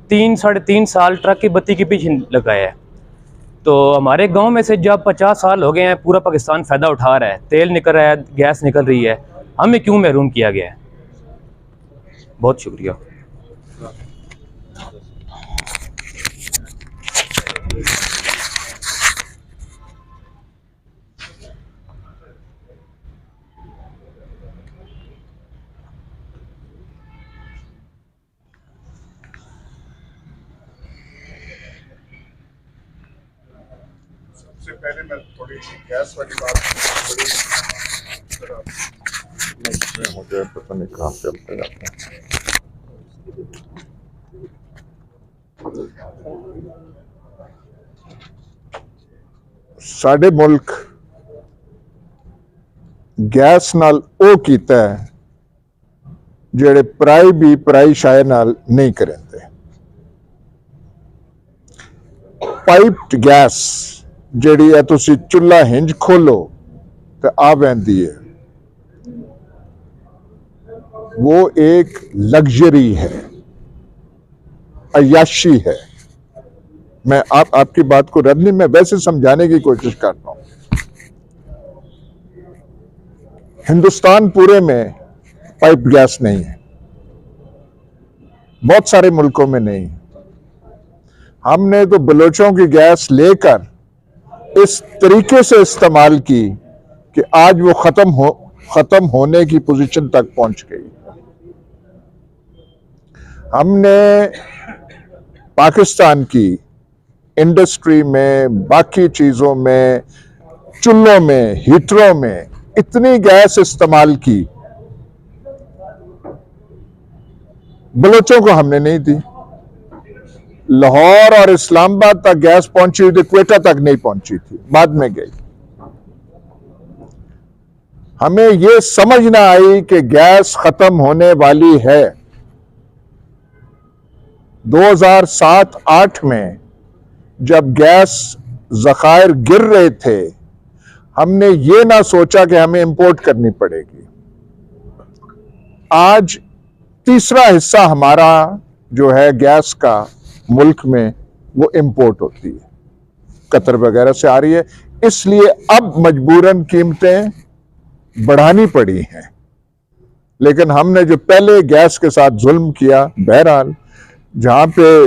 3-3.5 साल ट्रक की बत्ती के पीछे लगाया है। तो हमारे गांव में से जब 50 साल हो गए हैं, पूरा पाकिस्तान फ़ायदा उठा रहा है, तेल निकल रहा है, गैस निकल रही है, हमें क्यों महरूम किया गया है? बहुत शुक्रिया। सबसे पहले मैं थोड़ी गैस वाली बात मुझे पता नहीं कहाँ से अपने जाते हैं। साडे मुल्क गैस नाल ओ कीता है जेड़े पराई भी पराई शायर नाल नहीं करेंदे। पाइप्ड गैस जेड़ी है, तुसी चुल्हा हिंज खोलो तो आ बहती है, वो एक लग्जरी है, अय्याशी है। मैं आपकी बात को रद्द नहीं, मैं वैसे समझाने की कोशिश करता हूं। हिंदुस्तान पूरे में पाइप गैस नहीं है, बहुत सारे मुल्कों में नहीं है। हमने तो बलोचों की गैस लेकर इस तरीके से इस्तेमाल की कि आज वो खत्म होने की पोजीशन तक पहुंच गई। हमने पाकिस्तान की इंडस्ट्री में, बाकी चीजों में, चूल्हों में, हीटरों में इतनी गैस इस्तेमाल की, बलोचों को हमने नहीं दी। लाहौर और इस्लामाबाद तक गैस पहुंची थी, क्वेटा तक नहीं पहुंची थी, बाद में गई। हमें यह समझ ना आई कि गैस खत्म होने वाली है। 2007-8 में जब गैस ज़खायर गिर रहे थे, हमने ये ना सोचा कि हमें इंपोर्ट करनी पड़ेगी। आज तीसरा हिस्सा हमारा जो है गैस का मुल्क में, वो इंपोर्ट होती है, कतर वगैरह से आ रही है। इसलिए अब मजबूरन कीमतें बढ़ानी पड़ी हैं। लेकिन हमने जो पहले गैस के साथ जुल्म किया, बहरहाल जहां पे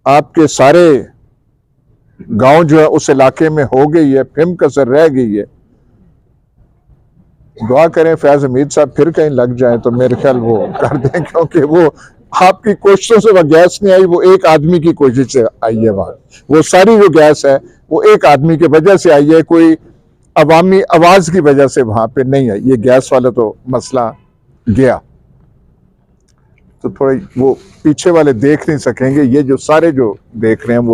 आपके सारे गांव जो है उस इलाके में हो गई है, फिम कसर रह गई है। दुआ करें फैज हमीद साहब फिर कहीं लग जाए तो मेरे ख्याल वो कर दें, क्योंकि वो आपकी कोशिशों से वह गैस नहीं आई, वो एक आदमी की कोशिश से आई है। वो सारी जो गैस है वो एक आदमी की वजह से आई है, कोई अवामी आवाज की वजह से वहां पे नहीं आई। ये गैस वाला तो मसला गया, तो थोड़ी वो पीछे वाले देख नहीं सकेंगे। ये जो सारे जो देख रहे हैं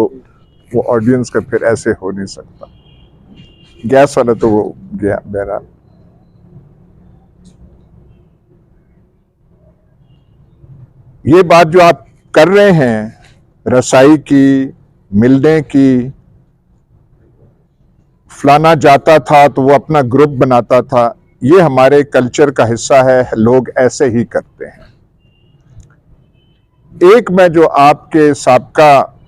वो ऑडियंस का फिर ऐसे हो नहीं सकता। गैस वाला तो वो गया। बहरहाल ये बात जो आप कर रहे हैं रसाई की, मिलने की, फलाना जाता था तो वो अपना ग्रुप बनाता था, ये हमारे कल्चर का हिस्सा है, लोग ऐसे ही करते हैं। एक मैं जो आपके साबका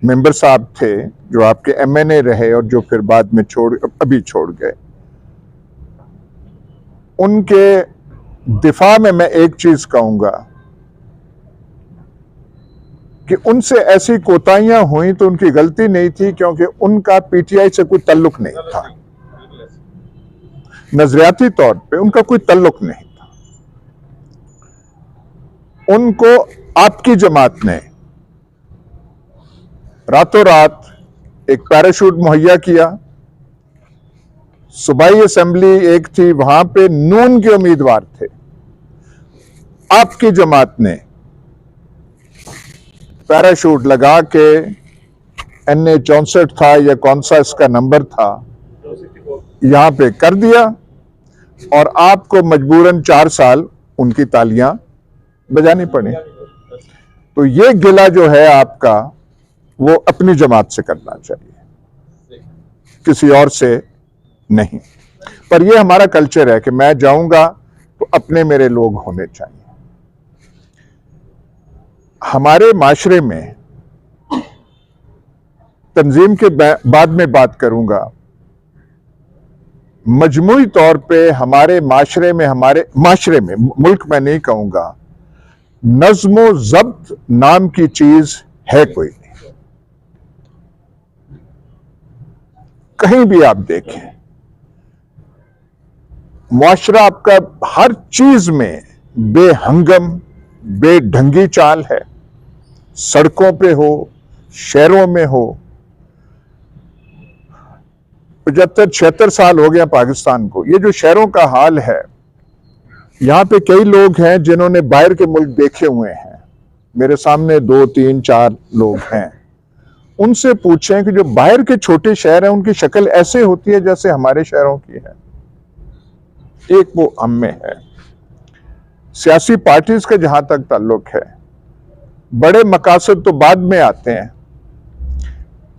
मेंबर साहब थे, जो आपके एमएनए रहे और जो फिर बाद में अभी छोड़ गए, उनके दिफा में मैं एक चीज कहूंगा कि उनसे ऐसी कोताहियां हुई तो उनकी गलती नहीं थी, क्योंकि उनका पीटीआई से कोई ताल्लुक नहीं था। नजरियाती तौर पे उनका कोई ताल्लुक नहीं था। उनको आपकी जमात ने रातों रात एक पैराशूट मुहैया किया। सूबाई असेंबली एक थी, वहां पे नून के उम्मीदवार थे। आपकी जमात ने पैराशूट लगा के NA 64 था या कौन सा इसका नंबर था, यहां पे कर दिया और आपको मजबूरन 4 साल उनकी तालियां बजानी पड़ी। तो ये गिला जो है आपका, वो अपनी जमात से करना चाहिए, किसी और से नहीं। पर ये हमारा कल्चर है कि मैं जाऊंगा तो अपने मेरे लोग होने चाहिए। हमारे माशरे में, तंजीम के बाद में बात करूंगा, मजमूई तौर पे हमारे माशरे में मुल्क में नहीं कहूंगा, नज्म व ज़ब्त नाम की चीज है कोई नहीं। कहीं भी आप देखें, मुआशरा आपका हर चीज में बेहंगम, बेढंगी चाल है। सड़कों पे हो, शहरों में हो। 75-76 साल हो गया पाकिस्तान को। ये जो शहरों का हाल है, यहां पे कई लोग हैं जिन्होंने बाहर के मुल्क देखे हुए हैं। मेरे सामने 2, 3, 4 लोग हैं। उनसे पूछें कि जो बाहर के छोटे शहर हैं उनकी शक्ल ऐसे होती है जैसे हमारे शहरों की है। एक वो हम में है। सियासी पार्टीज का जहां तक ताल्लुक है, बड़े मकासद तो बाद में आते हैं।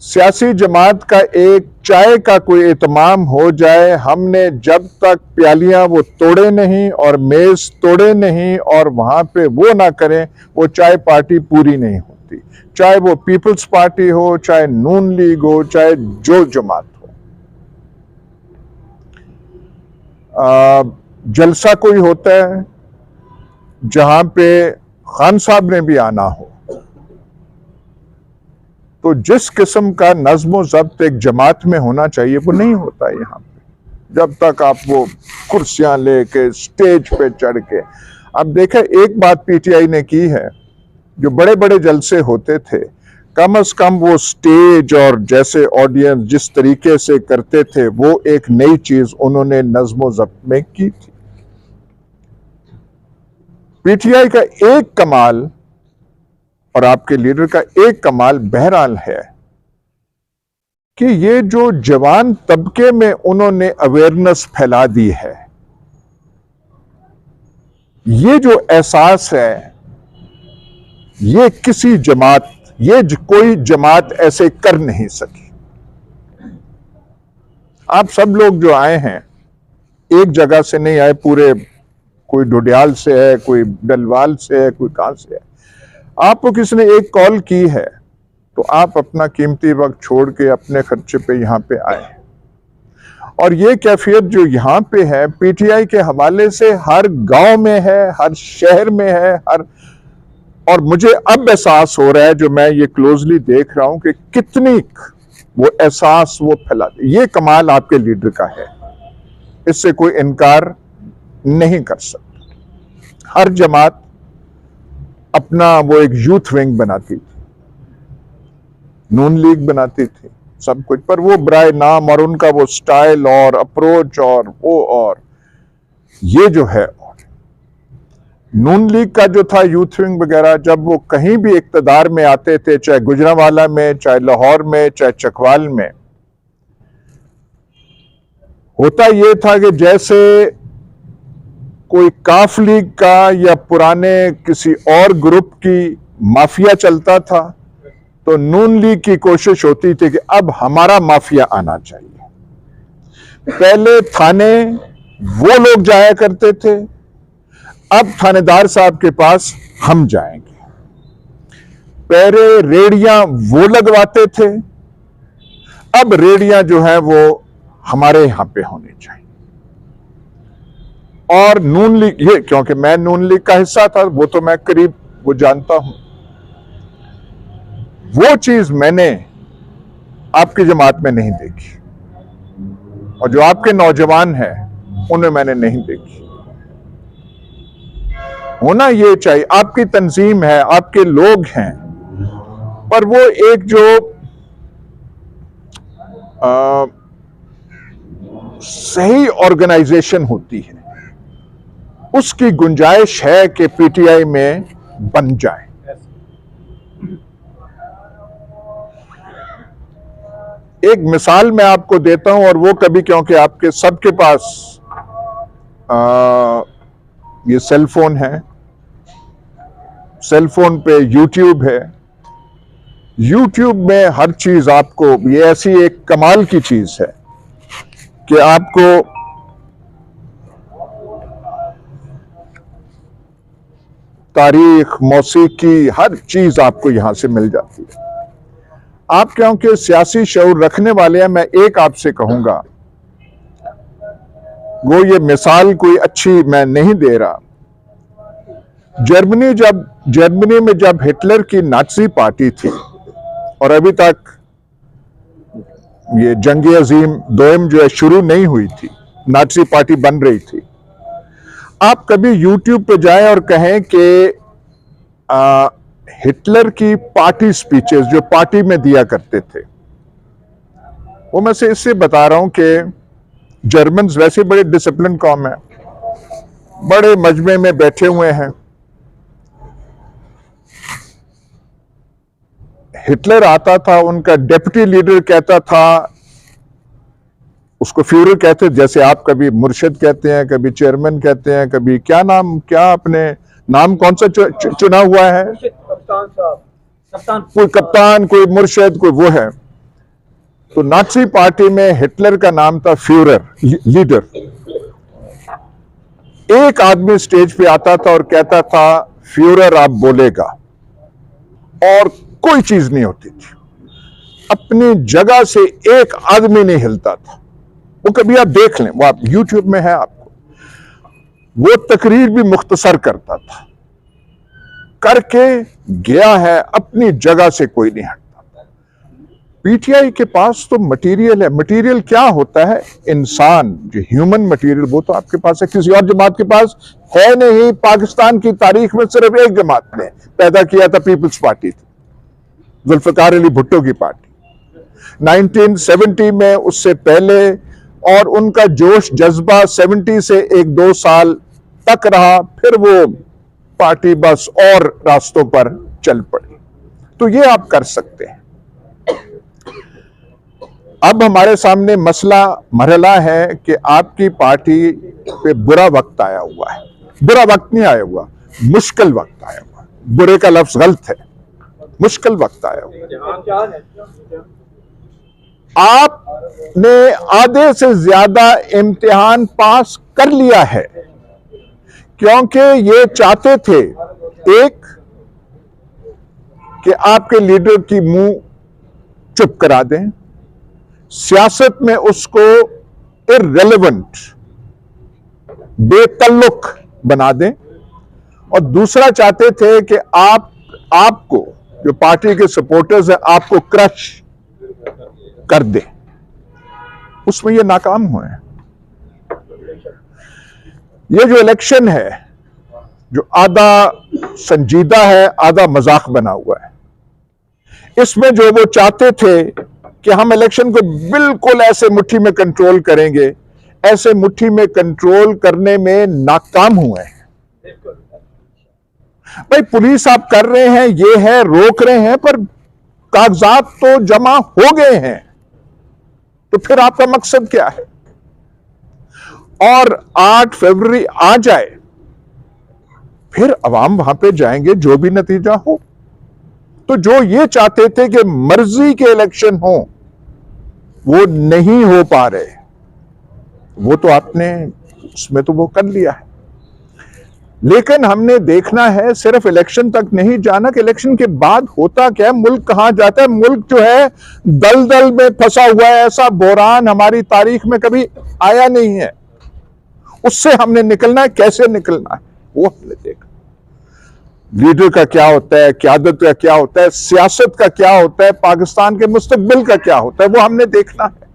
सियासी जमात का एक चाय का कोई एहतमाम हो जाए, हमने जब तक प्यालियां वो तोड़े नहीं और मेज तोड़े नहीं और वहां पे वो ना करें, वो चाय पार्टी पूरी नहीं होती। चाहे वो पीपल्स पार्टी हो, चाहे नून लीग हो, चाहे जो जमात हो। जलसा कोई होता है जहां पे खान साहब ने भी आना हो, तो जिस किस्म का नज्म ज़ब्त एक जमात में होना चाहिए वो नहीं होता यहाँ पे। जब तक आप वो कुर्सियां लेके स्टेज पे चढ़ के, अब देखें एक बात पीटीआई ने की है, जो बड़े बड़े जलसे होते थे, कम से कम वो स्टेज और जैसे ऑडियंस जिस तरीके से करते थे, वो एक नई चीज उन्होंने नज्म ज़ब्त में की थी। पीटीआई का एक कमाल और आपके लीडर का एक कमाल बहरहाल है कि ये जो जवान तबके में उन्होंने अवेयरनेस फैला दी है, ये जो एहसास है, ये किसी जमात, कोई जमात ऐसे कर नहीं सकी। आप सब लोग जो आए हैं एक जगह से नहीं आए, पूरे, कोई डोडियाल से है, कोई डलवाल से है, कोई कहां से है। आपको किसी ने एक कॉल की है तो आप अपना कीमती वक्त छोड़ के अपने खर्चे पे यहां पे आए। और ये कैफियत जो यहां पे है पीटीआई के हवाले से हर गांव में है, हर शहर में है, और मुझे अब एहसास हो रहा है, जो मैं ये क्लोजली देख रहा हूं, कि कितनी वो एहसास वो फैला। ये कमाल आपके लीडर का है, इससे कोई इनकार नहीं कर सकता। हर जमात अपना वो एक यूथ विंग बनाती थी, नून लीग बनाती थी, सब कुछ, पर वो बराए नाम और उनका वो स्टाइल और अप्रोच और वो, और ये जो है, और नून लीग का जो था यूथ विंग वगैरह, जब वो कहीं भी इक्तदार में आते थे, चाहे गुजरांवाला में, चाहे लाहौर में, चाहे चकवाल में, होता ये था कि जैसे कोई काफ लीग का या पुराने किसी और ग्रुप की माफिया चलता था, तो नून लीग की कोशिश होती थी कि अब हमारा माफिया आना चाहिए। पहले थाने वो लोग जाया करते थे, अब थानेदार साहब के पास हम जाएंगे। पहले रेडियां वो लगवाते थे, अब रेडियां जो है वो हमारे यहां पे होनी चाहिए। और नून लीग, ये क्योंकि मैं नून लीग का हिस्सा था, वो तो मैं करीब वो जानता हूं, वो चीज मैंने आपकी जमात में नहीं देखी, और जो आपके नौजवान हैं उन्हें मैंने नहीं देखी। होना ये चाहिए, आपकी तंजीम है, आपके लोग हैं, पर वो एक जो सही ऑर्गेनाइजेशन होती है, उसकी गुंजाइश है कि पीटीआई में बन जाए। एक मिसाल मैं आपको देता हूं, और वो कभी, क्योंकि आपके सबके पास ये सेल फोन है, सेल फोन पे यूट्यूब है, यूट्यूब में हर चीज आपको, ये ऐसी एक कमाल की चीज है कि आपको तारीख, मौसीकी, हर चीज आपको यहां से मिल जाती है। आप क्योंकि सियासी शऊर रखने वाले हैं, मैं एक आपसे कहूंगा, वो ये मिसाल कोई अच्छी मैं नहीं दे रहा। जर्मनी में जब हिटलर की नाज़ी पार्टी थी और अभी तक ये जंग अजीम दोयम जो है शुरू नहीं हुई थी, नाज़ी पार्टी बन रही थी। आप कभी यूट्यूब पे जाएं और कहें कि हिटलर की पार्टी स्पीचेस जो पार्टी में दिया करते थे, वो मैं से इससे बता रहा हूं कि जर्मन्स वैसे बड़े डिसिप्लिन कौम है, बड़े मजमे में बैठे हुए हैं। हिटलर आता था, उनका डेप्यूटी लीडर कहता था, उसको फ्यूरर कहते, जैसे आप कभी मुर्शिद कहते हैं, कभी चेयरमैन कहते हैं, कभी क्या नाम, क्या अपने नाम कौन सा चुना हुआ है, कोई कप्तान, कोई मुर्शिद, कोई वो है। तो नाज़ी पार्टी में हिटलर का नाम था फ्यूरर, लीडर। एक आदमी स्टेज पे आता था और कहता था, फ्यूरर आप बोलेगा, और कोई चीज नहीं होती थी। अपनी जगह से एक आदमी नहीं हिलता था। वो कभी आप देख लें, वो आप यूट्यूब में है आपको, वो तकरीर भी मुख्तसर करता था, करके गया है, अपनी जगह से कोई नहीं हटता। पीटीआई के पास तो मटेरियल है। मटेरियल क्या होता है? इंसान, जो ह्यूमन मटेरियल, वो तो आपके पास है, किसी और जमात के पास है नहीं। पाकिस्तान की तारीख में सिर्फ एक जमात ने पैदा किया था, पीपल्स पार्टी थी, जुल्फिकार अली भुट्टो की पार्टी 1970 में, उससे पहले, और उनका जोश जज्बा 70 से 1-2 साल तक रहा, फिर वो पार्टी बस और रास्तों पर चल पड़ी। तो ये आप कर सकते हैं। अब हमारे सामने मरहला है कि आपकी पार्टी पे बुरा वक्त आया हुआ है। बुरा वक्त नहीं आया हुआ, मुश्किल वक्त आया हुआ। बुरे का लफ्ज गलत है, मुश्किल वक्त आया हुआ। आपने आधे से ज्यादा इम्तिहान पास कर लिया है, क्योंकि ये चाहते थे, एक, कि आपके लीडर की मुंह चुप करा दें, सियासत में उसको इररेलेवेंट, बेतल्लुक बना दें, और दूसरा चाहते थे कि आपको, जो पार्टी के सपोर्टर्स हैं, आपको क्रश कर दे। उसमें ये नाकाम हुए हैं। ये जो इलेक्शन है, जो आधा संजीदा है, आधा मजाक बना हुआ है, इसमें जो वो चाहते थे कि हम इलेक्शन को बिल्कुल ऐसे मुट्ठी में कंट्रोल करेंगे, ऐसे मुट्ठी में कंट्रोल करने में नाकाम हुए हैं। भाई, पुलिस आप कर रहे हैं, ये है, रोक रहे हैं, पर कागजात तो जमा हो गए हैं, तो फिर आपका मकसद क्या है? और 8 फरवरी आ जाए, फिर अवाम वहां पे जाएंगे, जो भी नतीजा हो। तो जो ये चाहते थे कि मर्जी के इलेक्शन हो, वो नहीं हो पा रहे, वो तो आपने उसमें तो वो कर लिया है। लेकिन हमने देखना है, सिर्फ इलेक्शन तक नहीं जाना कि इलेक्शन के बाद होता क्या है, मुल्क कहां जाता है। मुल्क जो है दलदल में फंसा हुआ है, ऐसा बहरान हमारी तारीख में कभी आया नहीं है। उससे हमने निकलना है, कैसे निकलना है वो हमने देखा। लीडर का क्या होता है, क़यादत का क्या होता है, सियासत का क्या होता है, पाकिस्तान के मुस्तकबिल का क्या होता है, वो हमने देखना है।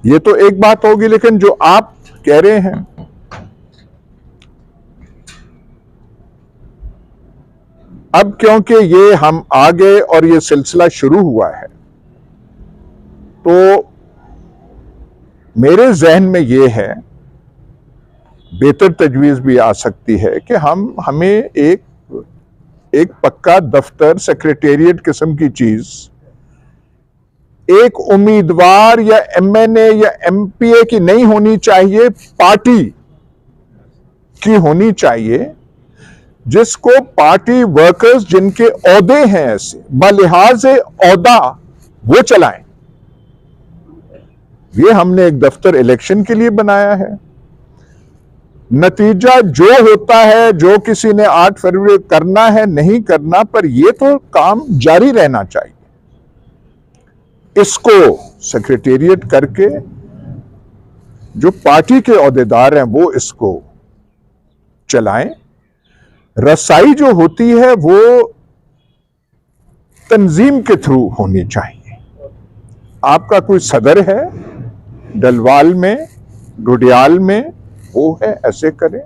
ये तो एक बात होगी, लेकिन जो आप कह रहे हैं, अब क्योंकि ये हम आगे और ये सिलसिला शुरू हुआ है, तो मेरे जहन में ये है, बेहतर तजवीज़ भी आ सकती है कि हमें एक पक्का दफ्तर, सेक्रेटेरिएट किस्म की चीज, एक उम्मीदवार या एमएनए या एमपीए की नहीं होनी चाहिए, पार्टी की होनी चाहिए, जिसको पार्टी वर्कर्स, जिनके ओहदे हैं ऐसे बलिहाज ओहदा, वो चलाएं। ये हमने एक दफ्तर इलेक्शन के लिए बनाया है। नतीजा जो होता है, जो किसी ने 8 फरवरी करना है नहीं करना, पर यह तो काम जारी रहना चाहिए। इसको सेक्रेटेरिएट करके जो पार्टी के ओहदेदार हैं वो इसको चलाएं। रसाई जो होती है वो तंजीम के थ्रू होनी चाहिए। आपका कोई सदर है डलवाल में, गुडियाल में, वो है, ऐसे करें।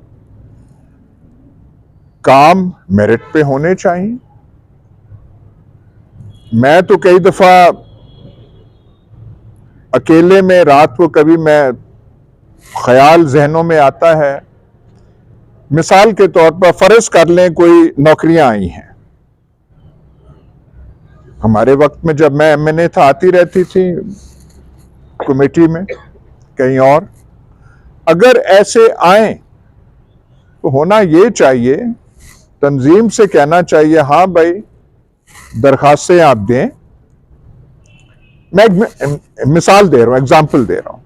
काम मेरिट पे होने चाहिए। मैं तो कई दफा अकेले में रात को कभी मैं ख्याल जहनों में आता है, मिसाल के तौर पर फर्ज कर लें कोई नौकरियां आई हैं। हमारे वक्त में जब मैं एमएनए था, आती रहती थी कमेटी में कहीं और। अगर ऐसे आए तो होना ये चाहिए, तंजीम से कहना चाहिए हाँ भाई दरखास्तें आप दें। मैं एक मिसाल दे रहा हूं, एग्जाम्पल दे रहा हूं।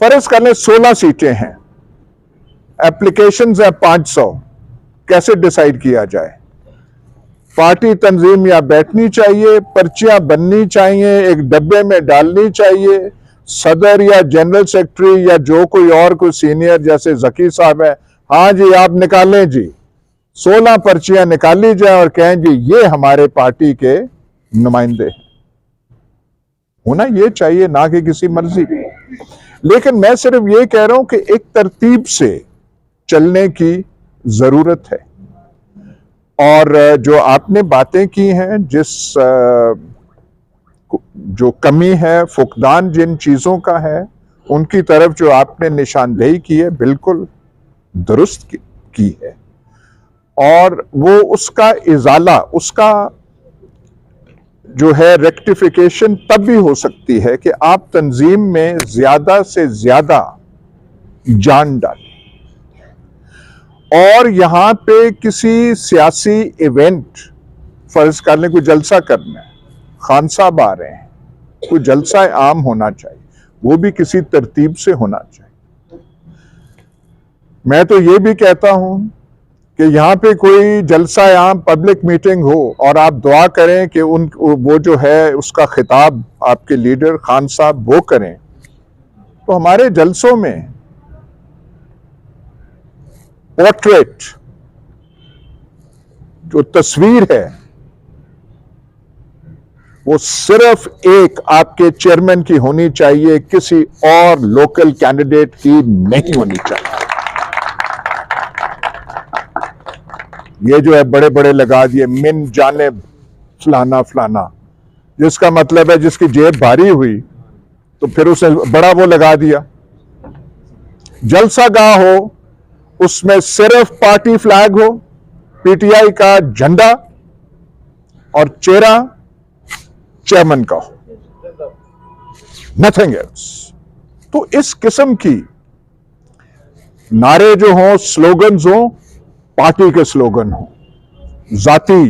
फर्ज कर लें 16 सीटें हैं, एप्लीकेशंस है 500, कैसे डिसाइड किया जाए? पार्टी तंजीम या बैठनी चाहिए, पर्चियां बननी चाहिए, एक डब्बे में डालनी चाहिए, सदर या जनरल सेक्रेटरी या जो कोई और कोई सीनियर जैसे जकी साहब है, हाँ जी आप निकालें जी, 16 पर्चियां निकाली जाए और कहें जी ये हमारे पार्टी के नुमाइंदे हैं। होना ये चाहिए, ना कि किसी मर्जी। लेकिन मैं सिर्फ ये कह रहा हूं कि एक तरतीब से चलने की जरूरत है। और जो आपने बातें की हैं, जो कमी है, फुकदान जिन चीजों का है, उनकी तरफ जो आपने निशानदेही की है बिल्कुल दुरुस्त की है। और वो उसका इजाला, उसका जो है रेक्टिफिकेशन तब भी हो सकती है कि आप तंजीम में ज्यादा से ज्यादा जान डालें। और यहां पे किसी सियासी इवेंट, फर्ज कर लें कोई जलसा करना है, खान साहब आ रहे हैं, कोई जलसा आम होना चाहिए, वो भी किसी तरतीब से होना चाहिए। मैं तो ये भी कहता हूं कि यहां पे कोई जलसा आम पब्लिक मीटिंग हो और आप दुआ करें कि वो जो है उसका खिताब आपके लीडर खान साहब वो करें, तो हमारे जलसों में पोर्ट्रेट जो तस्वीर है वो सिर्फ एक आपके चेयरमैन की होनी चाहिए, किसी और लोकल कैंडिडेट की नहीं होनी चाहिए। ये जो है बड़े बड़े लगा दिए, मिन जाने फलाना फलाना, जिसका मतलब है जिसकी जेब भारी हुई तो फिर उसे बड़ा वो लगा दिया। जलसा गाह हो, उसमें सिर्फ पार्टी फ्लैग हो, पीटीआई का झंडा, और चेहरा चेयरमैन का हो, नथिंग एल्स। तो इस किस्म की नारे जो हों, स्लोगन्स हों, पार्टी के स्लोगन हो, जाती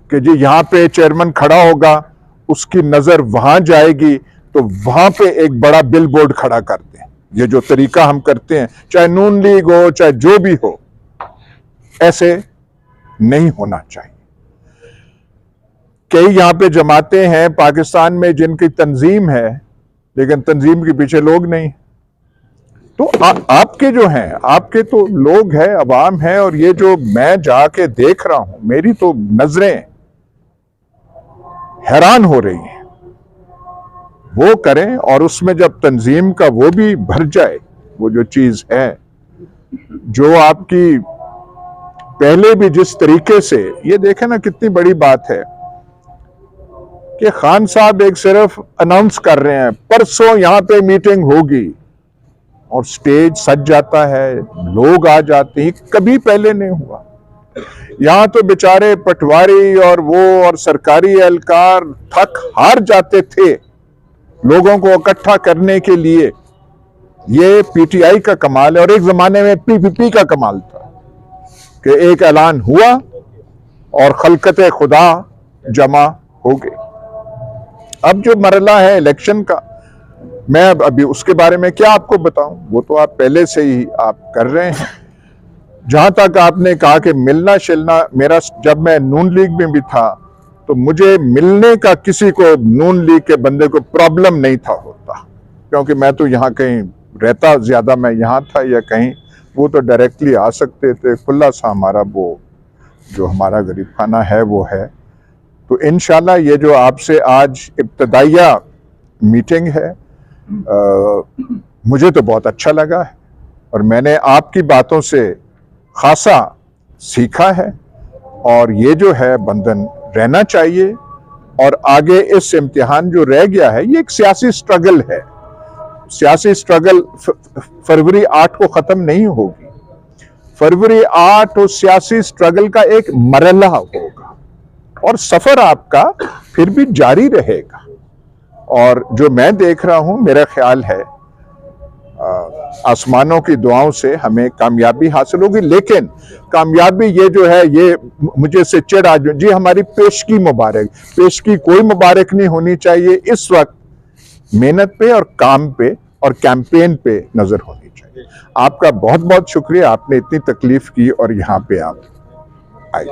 कि जी यहां पे चेयरमैन खड़ा होगा, उसकी नजर वहां जाएगी तो वहां पे एक बड़ा बिल बोर्ड खड़ा कर दें। ये जो तरीका हम करते हैं, चाहे नून लीग हो चाहे जो भी हो, ऐसे नहीं होना चाहिए। कई यहां पे जमातें हैं पाकिस्तान में जिनकी तंजीम है, लेकिन तंजीम के पीछे लोग नहीं। तो आपके जो हैं, आपके तो लोग हैं, अवाम है, और ये जो मैं जाके देख रहा हूं, मेरी तो नजरें हैरान हो रही हैं। वो करें, और उसमें जब तंजीम का वो भी भर जाए, वो जो चीज है जो आपकी पहले भी जिस तरीके से, ये देखें ना कितनी बड़ी बात है कि खान साहब एक सिर्फ अनाउंस कर रहे हैं परसों यहां पे मीटिंग होगी, और स्टेज सज जाता है, लोग आ जाते हैं। कभी पहले नहीं हुआ। यहां तो बेचारे पटवारी और वो और सरकारी एहलकार थक हार जाते थे लोगों को इकट्ठा करने के लिए। ये पीटीआई का कमाल है, और एक जमाने में पीपीपी का कमाल था कि एक ऐलान हुआ और खलकत खुदा जमा हो गए। अब जो मरला है इलेक्शन का, मैं अब अभी उसके बारे में क्या आपको बताऊं, वो तो आप पहले से ही आप कर रहे हैं। जहां तक आपने कहा कि मिलना शिलना, मेरा जब मैं नून लीग में भी था तो मुझे मिलने का किसी को नून लीग के बंदे को प्रॉब्लम नहीं था होता, क्योंकि मैं तो यहाँ कहीं रहता ज्यादा, मैं यहाँ था या कहीं, वो तो डायरेक्टली आ सकते थे। खुला सा हमारा वो जो हमारा गरीब खाना है वो है। तो इंशाल्लाह ये जो आपसे आज इब्तदाइया मीटिंग है, मुझे तो बहुत अच्छा लगा है और मैंने आपकी बातों से खासा सीखा है। और ये जो है बंधन रहना चाहिए। और आगे इस इम्तिहान जो रह गया है, ये एक सियासी स्ट्रगल है। सियासी स्ट्रगल फरवरी 8 को खत्म नहीं होगी। फरवरी 8 उस सियासी स्ट्रगल का एक मरहला होगा और सफर आपका फिर भी जारी रहेगा। और जो मैं देख रहा हूं, मेरा ख्याल है आसमानों की दुआओं से हमें कामयाबी हासिल होगी। लेकिन कामयाबी ये जो है, ये मुझे से चिढ़ आज जी हमारी पेशगी मुबारक, पेशगी कोई मुबारक नहीं होनी चाहिए। इस वक्त मेहनत पे और काम पे और कैंपेन पे नजर होनी चाहिए। आपका बहुत बहुत शुक्रिया, आपने इतनी तकलीफ की और यहाँ पे आप आए।